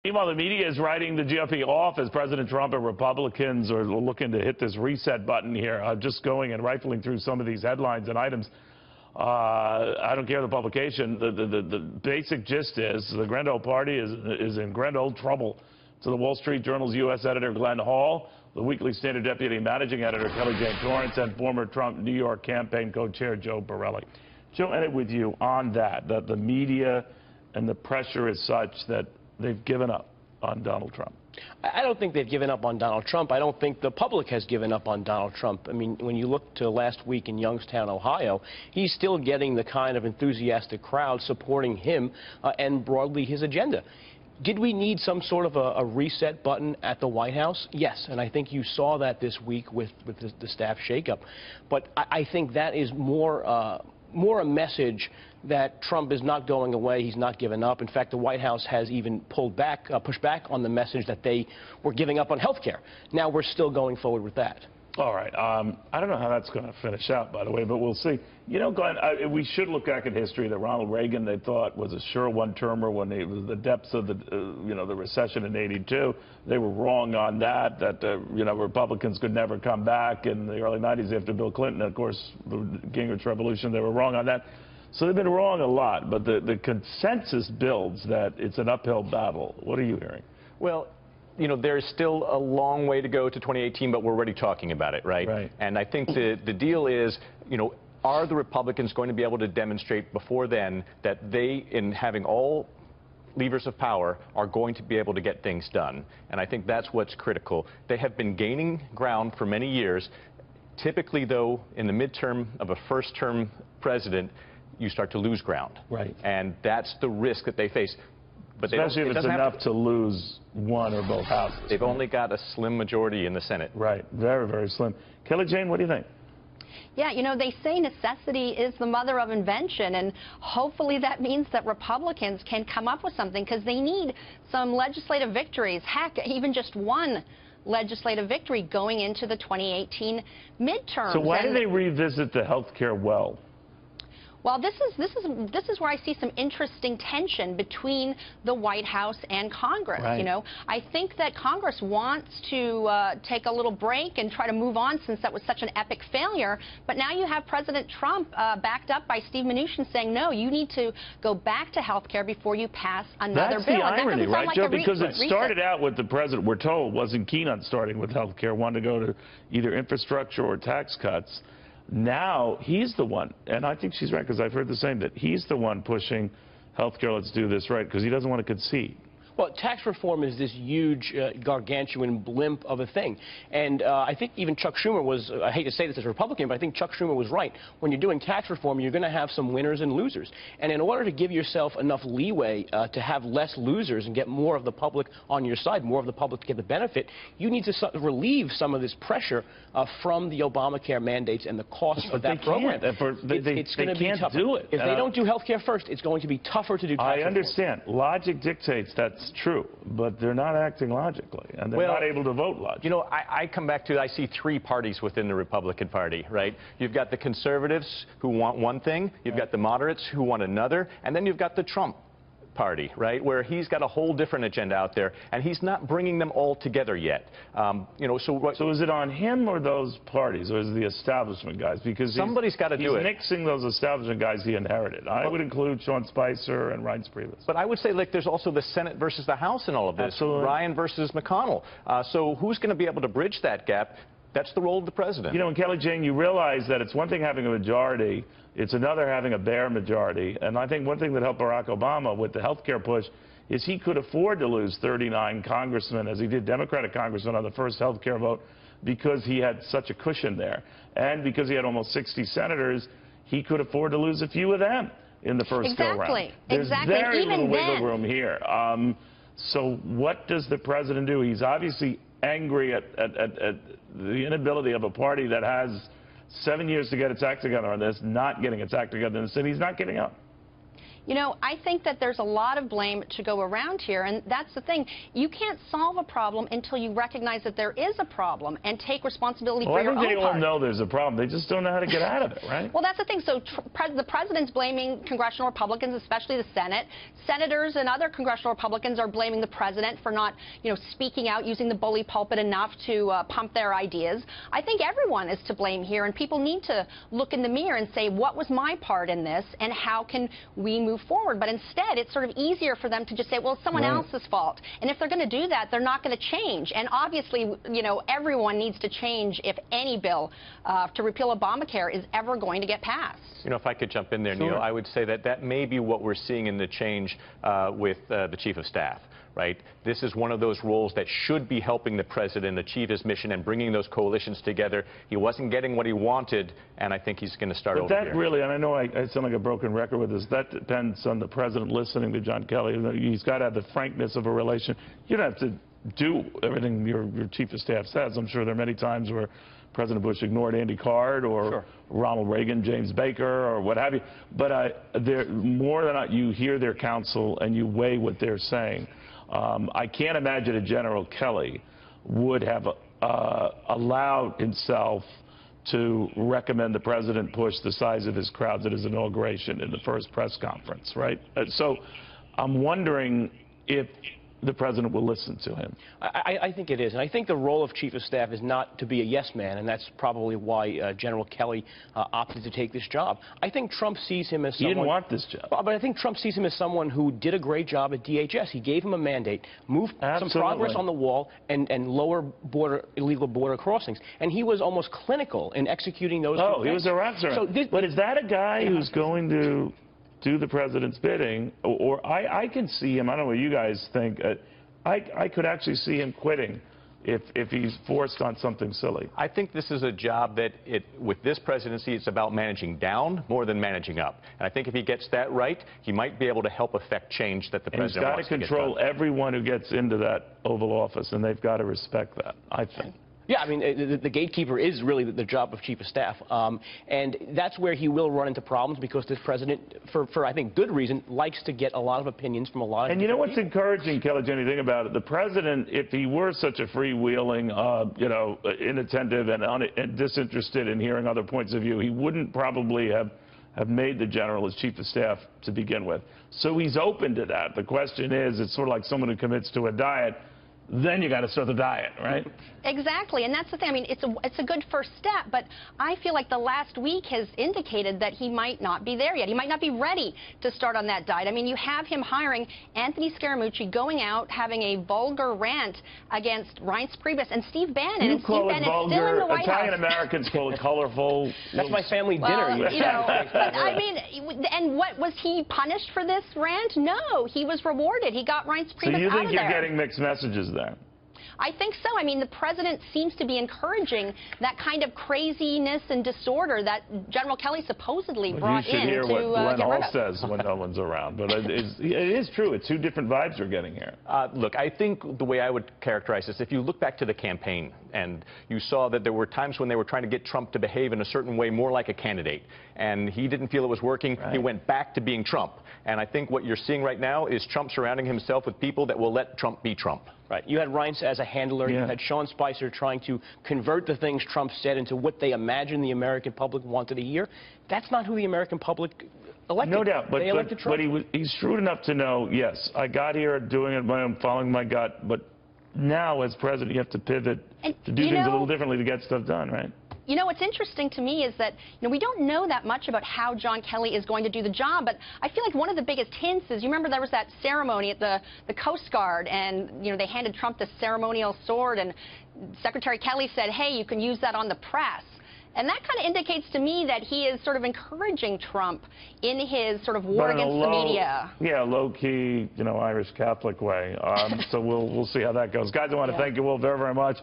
Meanwhile, the media is writing the GOP off as President Trump and Republicans are looking to hit this reset button here. Just going and rifling through some of these headlines and items. I don't care the publication. The basic gist is the grand old party is in grand old trouble. To the Wall Street Journal's U.S. editor Glenn Hall, the Weekly Standard deputy managing editor Kelly Jane Torrance, and former Trump New York campaign co-chair Joe Borelli. Joe, end it with you on that the media and the pressure is such that they've given up on Donald Trump. I don't think they've given up on Donald Trump. I don't think the public has given up on Donald Trump. I mean, when you look to last week in Youngstown, Ohio, he's still getting the kind of enthusiastic crowd supporting him and broadly his agenda. Did we need some sort of a reset button at the White House? Yes, and I think you saw that this week with the staff shakeup. But I think that is more a message that Trump is not going away, he's not giving up. In fact, the White House has even pushed back on the message that they were giving up on health care. Now we're still going forward with that. All right. I don't know how that's going to finish out, by the way, but we'll see. You know, Glenn, we should look back at history that Ronald Reagan, they thought, was a sure one-termer when it was the depths of the, the recession in '82. They were wrong on that, Republicans could never come back in the early '90s after Bill Clinton. Of course, the Gingrich Revolution, they were wrong on that. So they've been wrong a lot, but the consensus builds that it's an uphill battle. What are you hearing? Well, there's still a long way to go to 2018, but we're already talking about it, right? Right. And I think the deal is, are the Republicans going to be able to demonstrate before then that they, in having all levers of power, are going to be able to get things done? And I think that's what's critical. They have been gaining ground for many years. Typically, though, in the midterm of a first-term president, you start to lose ground. Right. And that's the risk that they face. But especially if it's enough to lose one or both houses. They've only got a slim majority in the Senate. Right. Very, very slim. Kelly Jane, what do you think? Yeah, they say necessity is the mother of invention, and hopefully that means that Republicans can come up with something, because they need some legislative victories. Heck, even just one legislative victory going into the 2018 midterms. So why do they revisit the health care well? Well, this is where I see some interesting tension between the White House and Congress. Right. I think that Congress wants to take a little break and try to move on, since that was such an epic failure. But now you have President Trump backed up by Steve Mnuchin saying, no, you need to go back to health care before you pass another bill. That's the irony, right, like Joe? Because it started out with the president, we're told, wasn't keen on starting with health care, wanted to go to either infrastructure or tax cuts. Now he's the one, and I think she's right, because I've heard the same, that he's the one pushing health care, let's do this right, because he doesn't want to concede. Well, tax reform is this huge, gargantuan blimp of a thing. And I think even Chuck Schumer was, I hate to say this as a Republican, but I think Chuck Schumer was right. When you're doing tax reform, you're going to have some winners and losers. And in order to give yourself enough leeway to have less losers and get more of the public on your side, more of the public to get the benefit, you need to relieve some of this pressure from the Obamacare mandates and the cost of that program. It's going to be tougher. Do it. If they don't do health care first, it's going to be tougher to do tax reform. I understand. Logic dictates that's true, but they're not acting logically, and they're not able to vote logically. I come back to, I see three parties within the Republican Party, right? You've got the conservatives who want one thing, you've got the moderates who want another, and then you've got the Trump Party, right, where he's got a whole different agenda out there, and he's not bringing them all together yet. So is it on him or those parties, or is it the establishment guys? Because somebody's got to do it. He's nixing those establishment guys he inherited. I would include Sean Spicer and Reince Priebus. But I would say, there's also the Senate versus the House in all of this. Absolutely. Ryan versus McConnell. So who's going to be able to bridge that gap? That's the role of the president. And Kelly Jane, you realize that it's one thing having a majority, it's another having a bare majority. And I think one thing that helped Barack Obama with the health care push is he could afford to lose 39 congressmen, as he did Democratic congressmen on the first health care vote, because he had such a cushion there. And because he had almost 60 senators, he could afford to lose a few of them in the first go-round. There's very little wiggle room here. So what does the president do? He's obviously angry at the inability of a party that has 7 years to get its act together on this, not getting its act together in the city. He's not getting up. You know, I think that there's a lot of blame to go around here, and that's the thing. You can't solve a problem until you recognize that there is a problem and take responsibility for your own part. I think they all know there's a problem. They just don't know how to get out of it, right? Well, that's the thing. So the president's blaming congressional Republicans, especially the Senate. Senators and other congressional Republicans are blaming the president for not, speaking out, using the bully pulpit enough to pump their ideas. I think everyone is to blame here, and people need to look in the mirror and say, what was my part in this, and how can we move forward? But instead, it's sort of easier for them to just say, well, it's someone else's fault. And if they're going to do that, they're not going to change. And obviously, everyone needs to change if any bill to repeal Obamacare is ever going to get passed. If I could jump in there, Sure. Neil, I would say that may be what we're seeing in the change with the Chief of Staff. Right? This is one of those roles that should be helping the president achieve his mission and bringing those coalitions together. He wasn't getting what he wanted, and I think he's going to start over here. But that really, and I know I sound like a broken record with this, that depends on the president listening to John Kelly. He's got to have the frankness of a relation. You don't have to do everything your chief of staff says. I'm sure there are many times where President Bush ignored Andy Card or Sure. Ronald Reagan, James Baker, or what have you. But more than not, you hear their counsel and you weigh what they're saying. I can't imagine a General Kelly would have allowed himself to recommend the president push the size of his crowds at his inauguration in the first press conference, right? So I'm wondering if the president will listen to him. I think it is. And I think the role of Chief of Staff is not to be a yes man, and that's probably why General Kelly opted to take this job. I think Trump sees him as someone... He didn't want this job. But I think Trump sees him as someone who did a great job at DHS. He gave him a mandate, moved some progress on the wall, and lower illegal border crossings. And he was almost clinical in executing those. Oh, he was a rock star. But is that a guy who's going to do the president's bidding? Or I can see him, I don't know what you guys think, I could actually see him quitting if he's forced on something silly. I think this is a job that, with this presidency, it's about managing down more than managing up. And I think if he gets that right, he might be able to help affect change that the president wants to get done. He's got to control everyone who gets into that Oval Office, and they've got to respect that, I think. Yeah, I mean, the gatekeeper is really the job of Chief of Staff. And that's where he will run into problems because this president, for I think, good reason, likes to get a lot of opinions from a lot of And you know what's encouraging, Kelly, Jenny, think about it. The president, if he were such a freewheeling, inattentive and disinterested in hearing other points of view, he wouldn't probably have made the general his chief of staff to begin with. So he's open to that. The question is, it's sort of like someone who commits to a diet. Then you got to start the diet, right? Exactly, and that's the thing. I mean, it's a good first step, but I feel like the last week has indicated that he might not be there yet. He might not be ready to start on that diet. I mean, you have him hiring Anthony Scaramucci, going out, having a vulgar rant against Reince Priebus and Steve Bannon. You and call Steve it Bannon vulgar. still in the White Italian House. Americans call it colorful. That's my family dinner. Well, but I mean, and what, was he punished for this rant? No, he was rewarded. He got Reince Priebus out of there. So you think you're getting mixed messages there? I think so. I mean, the president seems to be encouraging that kind of craziness and disorder that General Kelly supposedly brought in to You should hear what Glenn Hall rid of. says when no one's around. But it is true. It's two different vibes we're getting here. Look, I think the way I would characterize this, if you look back to the campaign and you saw that there were times when they were trying to get Trump to behave in a certain way, more like a candidate, and he didn't feel it was working, he went back to being Trump. And I think what you're seeing right now is Trump surrounding himself with people that will let Trump be Trump. Right. You had Reince as a handler. Yeah. You had Sean Spicer trying to convert the things Trump said into what they imagined the American public wanted to hear. That's not who the American public elected. No doubt. But he's shrewd enough to know, yes, I got here doing it by following my gut. But now, as president, you have to pivot to do things a little differently to get stuff done, right? You know, what's interesting to me is that, we don't know that much about how John Kelly is going to do the job, but I feel like one of the biggest hints is, you remember there was that ceremony at the Coast Guard, and, they handed Trump the ceremonial sword, and Secretary Kelly said, hey, you can use that on the press. And that kind of indicates to me that he is sort of encouraging Trump in his sort of war against the media. Yeah, low-key, Irish Catholic way. So we'll see how that goes. Guys, I want to thank you all very, very much.